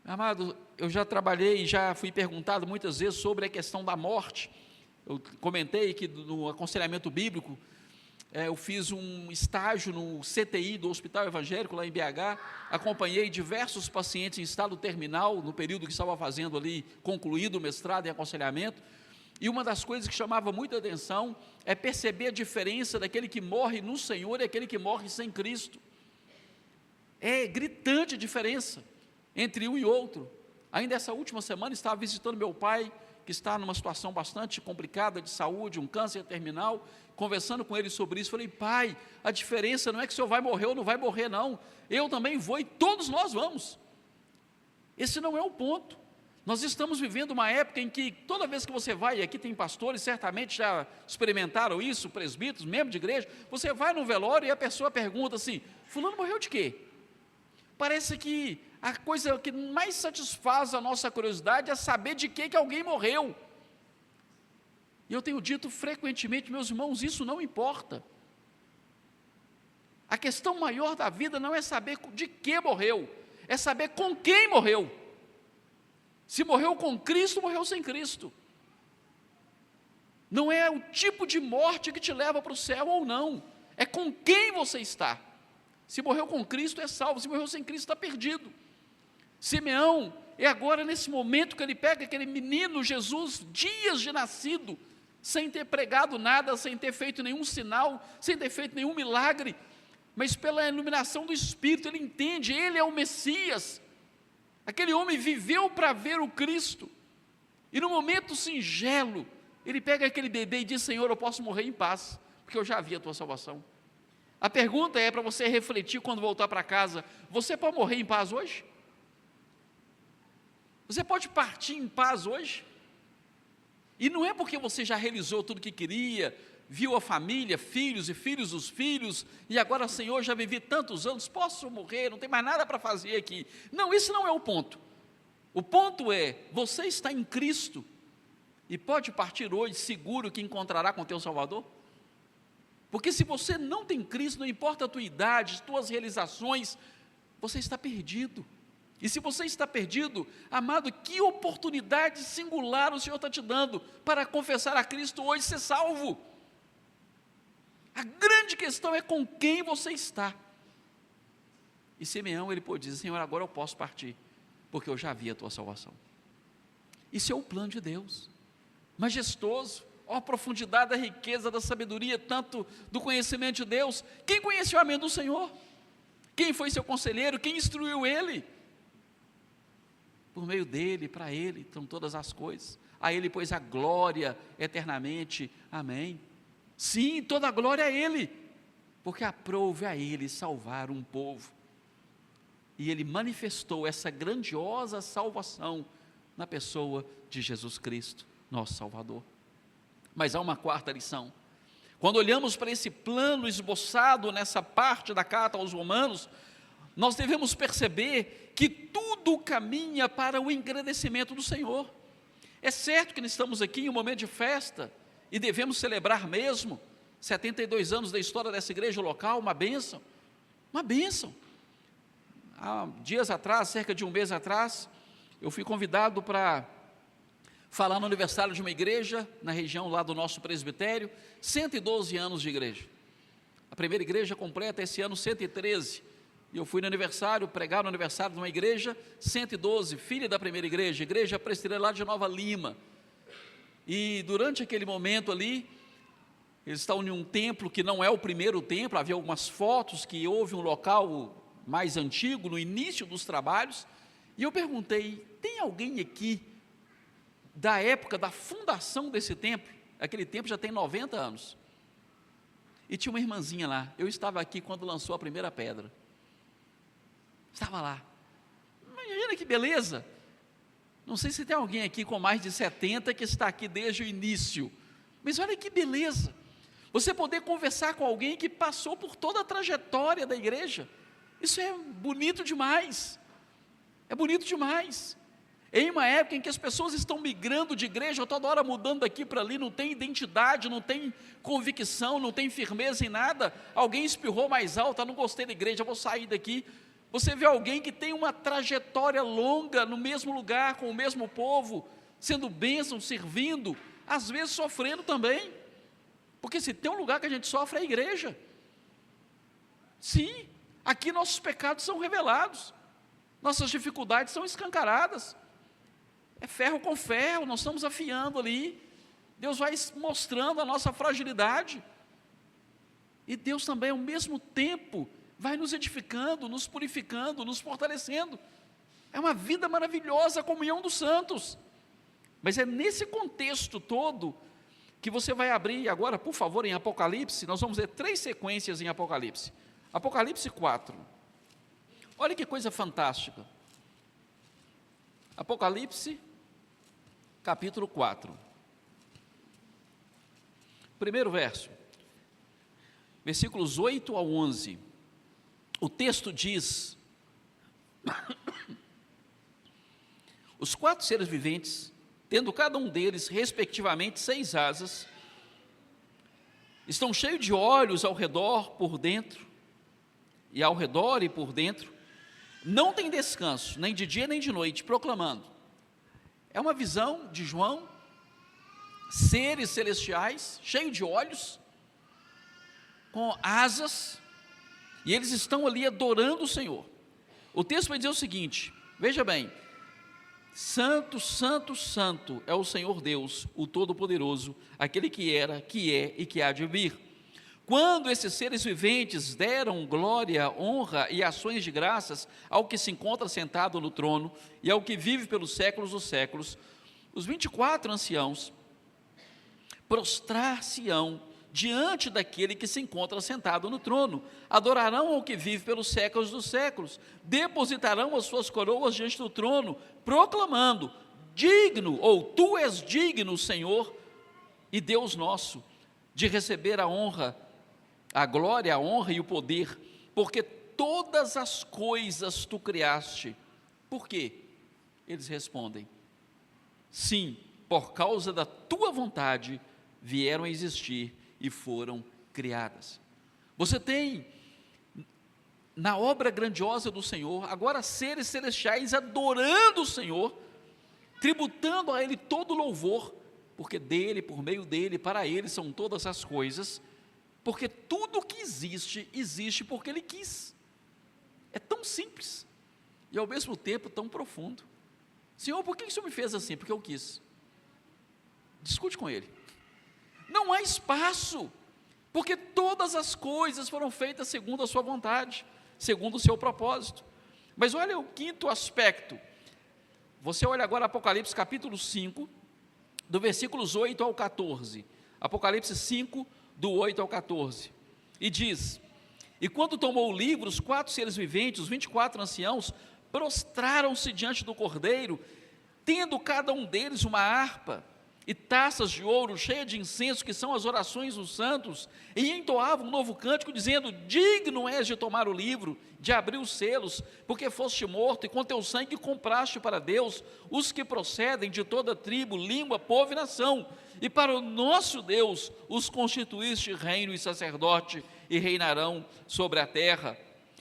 Amado, eu já trabalhei, já fui perguntado muitas vezes sobre a questão da morte. Eu comentei que no aconselhamento bíblico, eu fiz um estágio no CTI do Hospital Evangélico, lá em BH, acompanhei diversos pacientes em estado terminal, no período que estava fazendo ali, concluído o mestrado em aconselhamento, e uma das coisas que chamava muita atenção, é perceber a diferença daquele que morre no Senhor e aquele que morre sem Cristo. É gritante a diferença entre um e outro. Ainda essa última semana, estava visitando meu pai, que está numa situação bastante complicada de saúde, um câncer terminal, conversando com ele sobre isso. Falei: pai, a diferença não é que o senhor vai morrer ou não vai morrer, não, eu também vou e todos nós vamos. Esse não é o ponto. Nós estamos vivendo uma época em que toda vez que você vai, e aqui tem pastores, certamente já experimentaram isso, presbíteros, membros de igreja, você vai no velório e a pessoa pergunta assim: fulano morreu de quê? Parece que a coisa que mais satisfaz a nossa curiosidade é saber de que alguém morreu. E eu tenho dito frequentemente, meus irmãos, isso não importa. A questão maior da vida não é saber de que morreu, é saber com quem morreu. Se morreu com Cristo, morreu sem Cristo. Não é o tipo de morte que te leva para o céu ou não, é com quem você está. Se morreu com Cristo, é salvo. Se morreu sem Cristo, está perdido. Simeão, é agora nesse momento que ele pega aquele menino Jesus, dias de nascido, sem ter pregado nada, sem ter feito nenhum sinal, sem ter feito nenhum milagre, mas pela iluminação do Espírito, ele entende, ele é o Messias. Aquele homem viveu para ver o Cristo, e no momento singelo, ele pega aquele bebê e diz: Senhor, eu posso morrer em paz, porque eu já vi a tua salvação. A pergunta é para você refletir quando voltar para casa: você pode morrer em paz hoje? Você pode partir em paz hoje? E não é porque você já realizou tudo o que queria, viu a família, filhos e filhos dos filhos, e agora, Senhor, já vivi tantos anos, posso morrer, não tem mais nada para fazer aqui. Não, esse não é o ponto. O ponto é: você está em Cristo e pode partir hoje seguro que encontrará com o teu Salvador? Porque se você não tem Cristo, não importa a tua idade, as tuas realizações, você está perdido. E se você está perdido, amado, que oportunidade singular o Senhor está te dando para confessar a Cristo hoje e ser salvo. A grande questão é com quem você está. E Simeão, ele pôde dizer: Senhor, agora eu posso partir, porque eu já vi a tua salvação. Isso é o plano de Deus, majestoso. Ó, a profundidade da riqueza, da sabedoria, tanto do conhecimento de Deus. Quem conheceu a mente do Senhor? Quem foi seu conselheiro? Quem instruiu ele? Por meio dele, para ele, estão todas as coisas. A ele, pois, a glória eternamente. Amém. Sim, toda a glória a ele, porque aprouve a ele salvar um povo. E ele manifestou essa grandiosa salvação na pessoa de Jesus Cristo, nosso Salvador. Mas há uma quarta lição. Quando olhamos para esse plano esboçado nessa parte da carta aos Romanos, nós devemos perceber que tudo caminha para o engrandecimento do Senhor. É certo que estamos aqui em um momento de festa, e devemos celebrar mesmo, 72 anos da história dessa igreja local, uma bênção, uma bênção. Há dias atrás, cerca de um mês atrás, eu fui convidado para falar no aniversário de uma igreja, na região lá do nosso presbitério, 112 anos de igreja. A primeira igreja completa esse ano 113, e eu fui no aniversário, pregar no aniversário de uma igreja, 112, filha da primeira igreja, igreja presbiteriana lá de Nova Lima. E durante aquele momento ali, eles estavam em um templo que não é o primeiro templo, havia algumas fotos que houve um local mais antigo, no início dos trabalhos, e eu perguntei: tem alguém aqui da época da fundação desse templo? Aquele templo já tem 90 anos, e tinha uma irmãzinha lá. Eu estava aqui quando lançou a primeira pedra, estava lá. Imagina que beleza. Não sei se tem alguém aqui com mais de 70 que está aqui desde o início, mas olha que beleza, você poder conversar com alguém que passou por toda a trajetória da igreja. Isso é bonito demais, é bonito demais. Em uma época em que as pessoas estão migrando de igreja, toda hora mudando daqui para ali, não tem identidade, não tem convicção, não tem firmeza em nada. Alguém espirrou mais alto: não gostei da igreja, vou sair daqui. Você vê alguém que tem uma trajetória longa no mesmo lugar, com o mesmo povo, sendo bênção, servindo, às vezes sofrendo também, porque se tem um lugar que a gente sofre é a igreja. Sim, aqui nossos pecados são revelados, nossas dificuldades são escancaradas, é ferro com ferro, nós estamos afiando ali, Deus vai mostrando a nossa fragilidade, e Deus também ao mesmo tempo vai nos edificando, nos purificando, nos fortalecendo. É uma vida maravilhosa, a comunhão dos santos. Mas é nesse contexto todo que você vai abrir agora, por favor, em Apocalipse. Nós vamos ver 3 sequências em Apocalipse. Apocalipse 4. Olha que coisa fantástica. Apocalipse, capítulo 4. Primeiro verso, versículos 8 ao 11. O texto diz: os 4 seres viventes, tendo cada um deles respectivamente 6 asas, estão cheios de olhos ao redor, por dentro, e ao redor e por dentro, não tem descanso, nem de dia nem de noite, proclamando. É uma visão de João, seres celestiais, cheios de olhos, com asas, e eles estão ali adorando o Senhor. O texto vai dizer o seguinte, veja bem: santo, santo, santo é o Senhor Deus, o Todo-Poderoso, aquele que era, que é e que há de vir. Quando esses seres viventes deram glória, honra e ações de graças ao que se encontra sentado no trono e ao que vive pelos séculos dos séculos, os 24 anciãos prostrar-se-ão diante daquele que se encontra sentado no trono, adorarão ao que vive pelos séculos dos séculos, depositarão as suas coroas diante do trono, proclamando: digno, ou tu és digno, Senhor e Deus nosso, de receber a honra, a glória, a honra e o poder, porque todas as coisas tu criaste. Por quê? Eles respondem: sim, por causa da tua vontade vieram a existir e foram criadas. Você tem na obra grandiosa do Senhor agora seres celestiais adorando o Senhor, tributando a Ele todo louvor, porque dele, por meio dele, para Ele são todas as coisas, porque tudo que existe, existe porque Ele quis. É tão simples e ao mesmo tempo tão profundo. Senhor, por que o Senhor me fez assim? Porque eu quis. Discute com Ele. Não há espaço, porque todas as coisas foram feitas segundo a sua vontade, segundo o seu propósito. Mas olha o quinto aspecto. Você olha agora Apocalipse capítulo 5, do versículos 8 ao 14. Apocalipse 5, do 8 ao 14. E diz: e quando tomou o livro, os 4 seres viventes, os 24 anciãos, prostraram-se diante do Cordeiro, tendo cada um deles uma harpa e taças de ouro cheias de incenso, que são as orações dos santos, e entoavam um novo cântico, dizendo: digno és de tomar o livro, de abrir os selos, porque foste morto, e com teu sangue compraste para Deus os que procedem de toda tribo, língua, povo e nação, e para o nosso Deus os constituíste reino e sacerdote, e reinarão sobre a terra.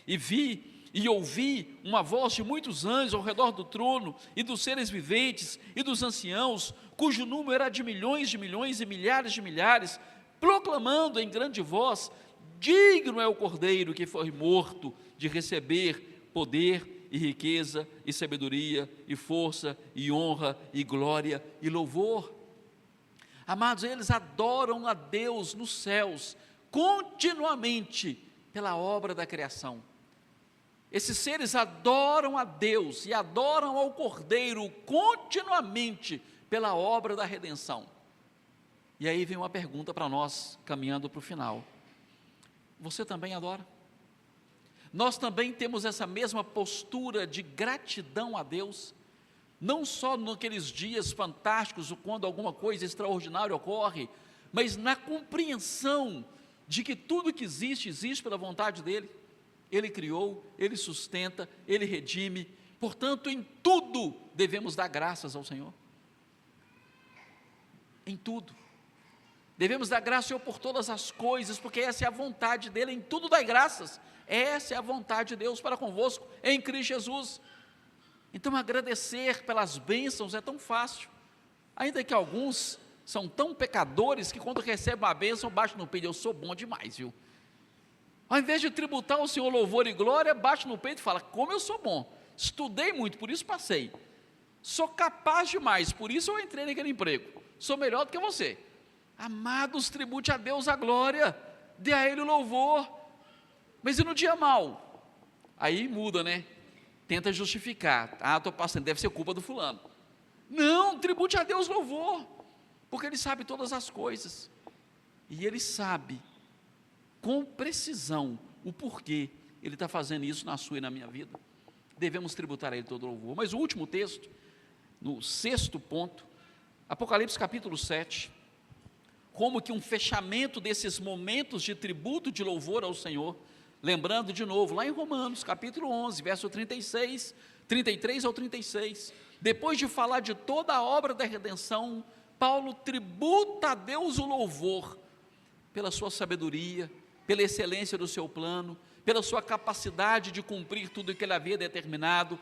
E vi e ouvi uma voz de muitos anjos ao redor do trono, e dos seres viventes, e dos anciãos, cujo número era de milhões e milhares de milhares, proclamando em grande voz: digno é o Cordeiro que foi morto de receber poder e riqueza, e sabedoria, e força, e honra, e glória, e louvor. Amados, eles adoram a Deus nos céus, continuamente, pela obra da criação. Esses seres adoram a Deus e adoram ao Cordeiro continuamente pela obra da redenção. E aí vem uma pergunta para nós, caminhando para o final: você também adora? Nós também temos essa mesma postura de gratidão a Deus, não só naqueles dias fantásticos, quando alguma coisa extraordinária ocorre, mas na compreensão de que tudo que existe, existe pela vontade dEle. Ele criou, Ele sustenta, Ele redime, portanto, em tudo devemos dar graças ao Senhor. Em tudo. Devemos dar graças ao Senhor por todas as coisas, porque essa é a vontade dEle, em tudo dai graças. Essa é a vontade de Deus para convosco, em Cristo Jesus. Então, agradecer pelas bênçãos é tão fácil, ainda que alguns são tão pecadores, que quando recebem uma bênção, bate no peito: eu sou bom demais, viu? Ao invés de tributar ao Senhor louvor e glória, bate no peito e fala: como eu sou bom, estudei muito, por isso passei, sou capaz demais, por isso eu entrei naquele emprego, sou melhor do que você. Amados, tribute a Deus a glória, dê a Ele o louvor. Mas e no dia mau? Aí muda, né? Tenta justificar: estou passando, deve ser culpa do fulano. Não, tribute a Deus louvor, porque Ele sabe todas as coisas, e Ele sabe com precisão o porquê Ele está fazendo isso na sua e na minha vida. Devemos tributar a Ele todo louvor. Mas o último texto, no 6º ponto, Apocalipse capítulo 7, como que um fechamento desses momentos de tributo de louvor ao Senhor, lembrando de novo, lá em Romanos capítulo 11, verso 36, 33 ao 36, depois de falar de toda a obra da redenção, Paulo tributa a Deus o louvor, pela sua sabedoria, pela excelência do seu plano, pela sua capacidade de cumprir tudo o que Ele havia determinado,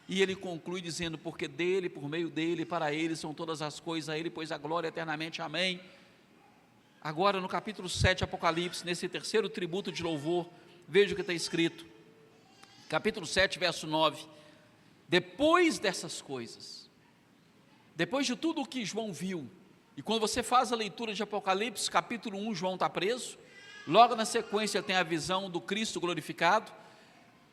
e ele conclui dizendo: porque dEle, por meio dEle, para Ele são todas as coisas, a Ele pois a glória eternamente, amém. Agora no capítulo 7 Apocalipse, nesse terceiro tributo de louvor, veja o que está escrito, capítulo 7 verso 9, depois dessas coisas, depois de tudo o que João viu, e quando você faz a leitura de Apocalipse, capítulo 1, João está preso, logo na sequência tem a visão do Cristo glorificado,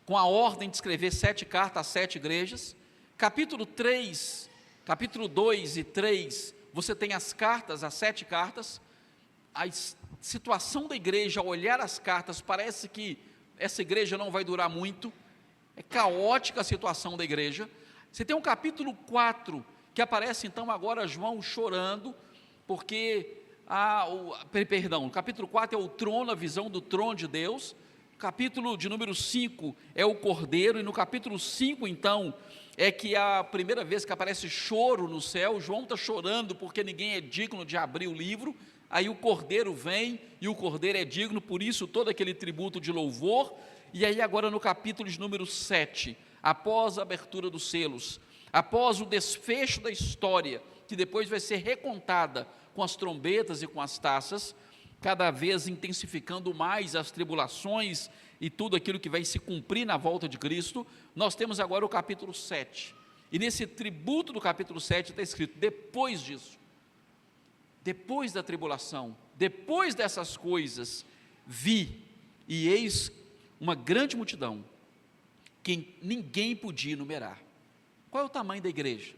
com a ordem de escrever 7 cartas às 7 igrejas, capítulo 3, capítulo 2 e 3, você tem as cartas, as 7 cartas, a situação da igreja, ao olhar as cartas, parece que essa igreja não vai durar muito, é caótica a situação da igreja. Você tem um capítulo 4, que aparece então agora João chorando, porque, o capítulo 4 é o trono, a visão do trono de Deus, o capítulo de número 5 é o Cordeiro, e no capítulo 5 então, é que a primeira vez que aparece choro no céu, João está chorando porque ninguém é digno de abrir o livro, aí o Cordeiro vem, e o Cordeiro é digno, por isso todo aquele tributo de louvor, e aí agora no capítulo de número 7, após a abertura dos selos, após o desfecho da história, que depois vai ser recontada com as trombetas e com as taças, cada vez intensificando mais as tribulações e tudo aquilo que vai se cumprir na volta de Cristo, nós temos agora o capítulo 7. E nesse tributo do capítulo 7 está escrito: depois disso, depois da tribulação, depois dessas coisas, vi, e eis uma grande multidão, que ninguém podia enumerar. Qual é o tamanho da igreja?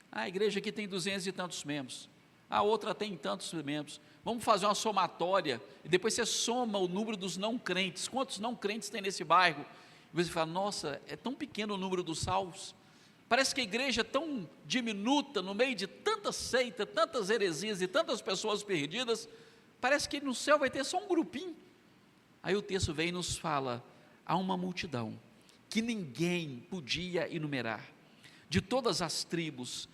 A igreja aqui tem 200 e tantos membros, a outra tem tantos membros. Vamos fazer uma somatória, e depois você soma o número dos não crentes. Quantos não crentes tem nesse bairro? E você fala: nossa, é tão pequeno o número dos salvos. Parece que a igreja é tão diminuta, no meio de tanta seita, tantas heresias e tantas pessoas perdidas, parece que no céu vai ter só um grupinho. Aí o texto vem e nos fala: há uma multidão, que ninguém podia enumerar, de todas as tribos,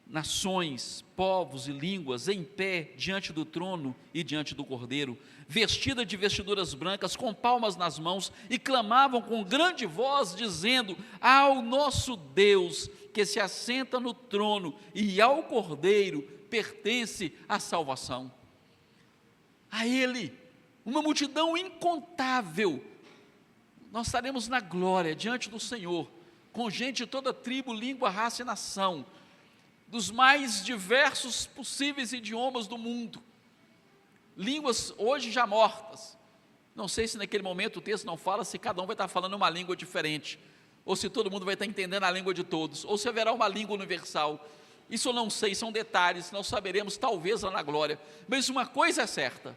nações, povos e línguas, em pé diante do trono e diante do Cordeiro, vestida de vestiduras brancas, com palmas nas mãos, e clamavam com grande voz, dizendo: ao nosso Deus, que se assenta no trono, e ao Cordeiro pertence a salvação. A Ele, uma multidão incontável. Nós estaremos na glória diante do Senhor, com gente de toda tribo, língua, raça e nação, dos mais diversos possíveis idiomas do mundo, línguas hoje já mortas. Não sei se naquele momento o texto não fala se cada um vai estar falando uma língua diferente, ou se todo mundo vai estar entendendo a língua de todos, ou se haverá uma língua universal. Isso eu não sei, são detalhes, nós saberemos talvez lá na glória. Mas uma coisa é certa: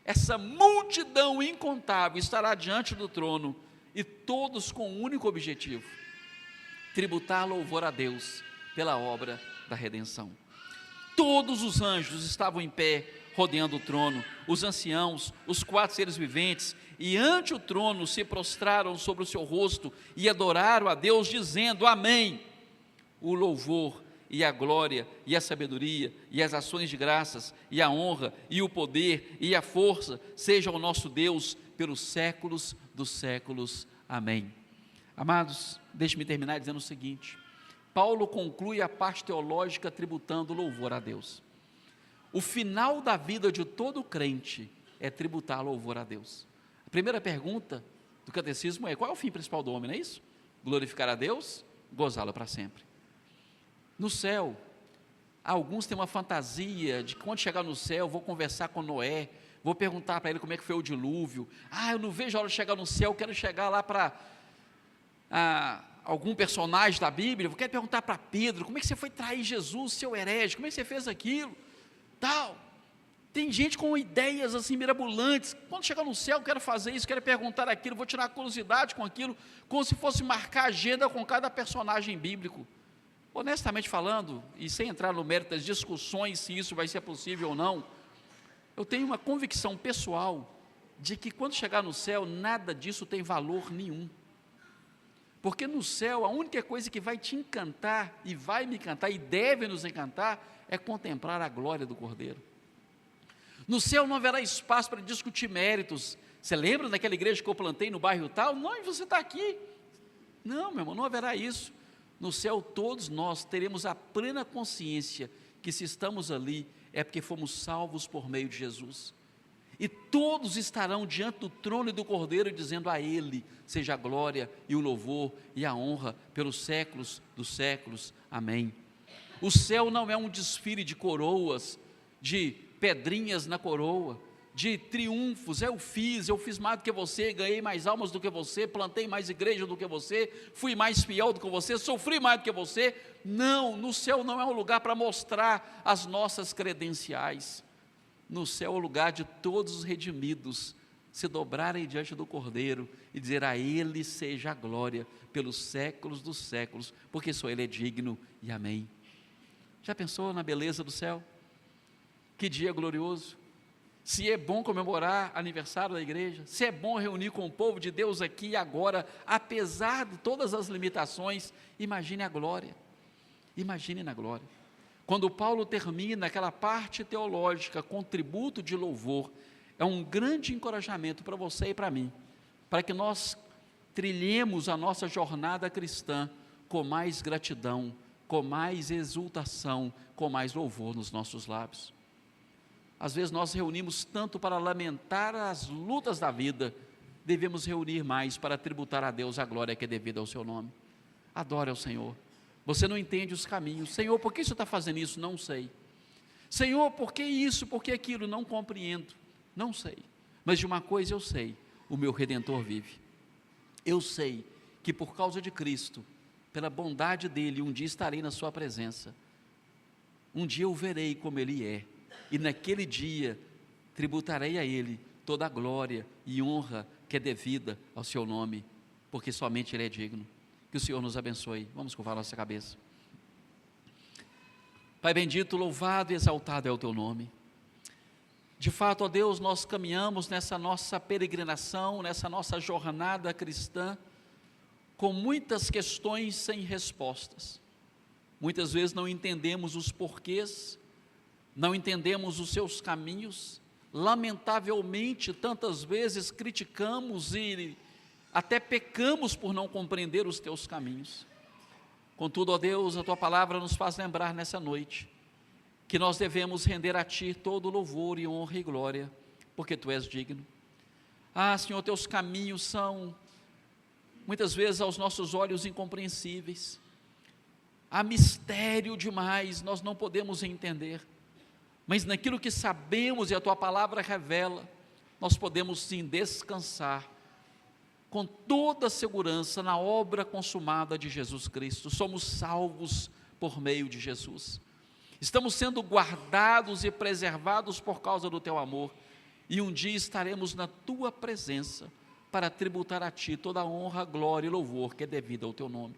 essa multidão incontável estará diante do trono, e todos com um único objetivo: tributar louvor a Deus pela obra da redenção. Todos os anjos estavam em pé, rodeando o trono, os anciãos, os 4 seres viventes, e ante o trono se prostraram sobre o seu rosto, e adoraram a Deus, dizendo: amém. O louvor, e a glória, e a sabedoria, e as ações de graças, e a honra, e o poder, e a força, sejam ao nosso Deus, pelos séculos dos séculos. Amém. Amados, deixe-me terminar dizendo o seguinte: Paulo conclui a parte teológica tributando louvor a Deus. O final da vida de todo crente é tributar louvor a Deus. A primeira pergunta do catecismo é: qual é o fim principal do homem, não é isso? Glorificar a Deus, gozá-lo para sempre. No céu, alguns têm uma fantasia de que quando chegar no céu, vou conversar com Noé, vou perguntar para ele como é que foi o dilúvio. Eu não vejo a hora de chegar no céu, quero chegar lá para algum personagem da Bíblia, eu quero perguntar para Pedro: como é que você foi trair Jesus, seu herege, como é que você fez aquilo, tal. Tem gente com ideias assim mirabolantes: quando chegar no céu, quero fazer isso, quero perguntar aquilo, vou tirar curiosidade com aquilo, como se fosse marcar agenda com cada personagem bíblico. Honestamente falando, e sem entrar no mérito das discussões se isso vai ser possível ou não, eu tenho uma convicção pessoal de que quando chegar no céu, nada disso tem valor nenhum. Porque no céu, a única coisa que vai te encantar, e vai me encantar, e deve nos encantar, é contemplar a glória do Cordeiro. No céu não haverá espaço para discutir méritos. Você lembra daquela igreja que eu plantei no bairro tal? Não, você está aqui. Não, meu irmão, não haverá isso. No céu todos nós teremos a plena consciência que se estamos ali, é porque fomos salvos por meio de Jesus. E todos estarão diante do trono e do Cordeiro, dizendo: a Ele seja a glória e o louvor e a honra pelos séculos dos séculos. Amém. O céu não é um desfile de coroas, de pedrinhas na coroa, de triunfos. Eu fiz mais do que você, ganhei mais almas do que você, plantei mais igreja do que você, fui mais fiel do que você, sofri mais do que você. Não, no céu não é um lugar para mostrar as nossas credenciais. No céu é o lugar de todos os redimidos se dobrarem diante do Cordeiro e dizer: a Ele seja a glória pelos séculos dos séculos, porque só Ele é digno, e amém. Já pensou na beleza do céu? Que dia glorioso! Se é bom comemorar aniversário da igreja, se é bom reunir com o povo de Deus aqui e agora, apesar de todas as limitações, imagine a glória, imagine na glória. Quando Paulo termina aquela parte teológica com tributo de louvor, é um grande encorajamento para você e para mim, para que nós trilhemos a nossa jornada cristã com mais gratidão, com mais exultação, com mais louvor nos nossos lábios. Às vezes nós reunimos tanto para lamentar as lutas da vida, devemos reunir mais para tributar a Deus a glória que é devida ao seu nome. Adore ao Senhor. Você não entende os caminhos. Senhor, por que você está fazendo isso? Não sei. Senhor, por que isso, por que aquilo? Não compreendo, não sei. Mas de uma coisa eu sei, o meu Redentor vive. Eu sei que por causa de Cristo, pela bondade dEle, um dia estarei na sua presença. Um dia eu verei como Ele é, e naquele dia tributarei a Ele toda a glória e honra que é devida ao seu nome, porque somente Ele é digno. Que o Senhor nos abençoe. Vamos curvar nossa cabeça. Pai bendito, louvado e exaltado é o teu nome. De fato, ó Deus, nós caminhamos nessa nossa peregrinação, nessa nossa jornada cristã, com muitas questões sem respostas. Muitas vezes não entendemos os porquês, não entendemos os seus caminhos, lamentavelmente tantas vezes criticamos e até pecamos por não compreender os teus caminhos. Contudo, ó Deus, a tua palavra nos faz lembrar nessa noite que nós devemos render a ti todo louvor e honra e glória, porque tu és digno. Ah, Senhor, teus caminhos são muitas vezes aos nossos olhos incompreensíveis. Há mistério demais, nós não podemos entender, mas naquilo que sabemos e a tua palavra revela, nós podemos sim descansar com toda segurança na obra consumada de Jesus Cristo. Somos salvos por meio de Jesus, estamos sendo guardados e preservados por causa do teu amor, e um dia estaremos na tua presença para tributar a ti toda a honra, glória e louvor que é devida ao teu nome.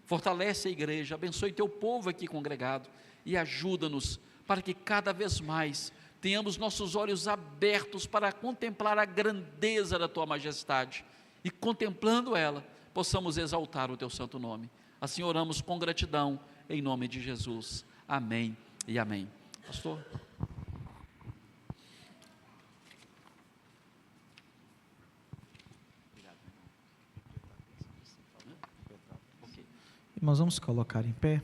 Fortalece a igreja, abençoe teu povo aqui congregado e ajuda-nos para que cada vez mais tenhamos nossos olhos abertos para contemplar a grandeza da tua majestade, e contemplando ela, possamos exaltar o teu santo nome. Assim oramos com gratidão, em nome de Jesus. Amém e amém. Pastor? Irmãos, vamos colocar em pé,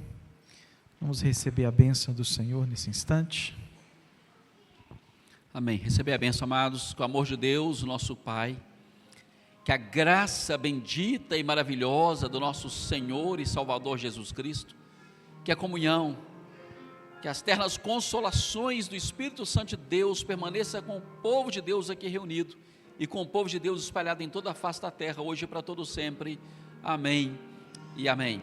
vamos receber a bênção do Senhor nesse instante. Amém. Receber a bênção, amados, com o amor de Deus, nosso Pai, que a graça bendita e maravilhosa do nosso Senhor e Salvador Jesus Cristo, que a comunhão, que as ternas consolações do Espírito Santo de Deus permaneça com o povo de Deus aqui reunido, e com o povo de Deus espalhado em toda a face da terra, hoje e para todo sempre. Amém e amém.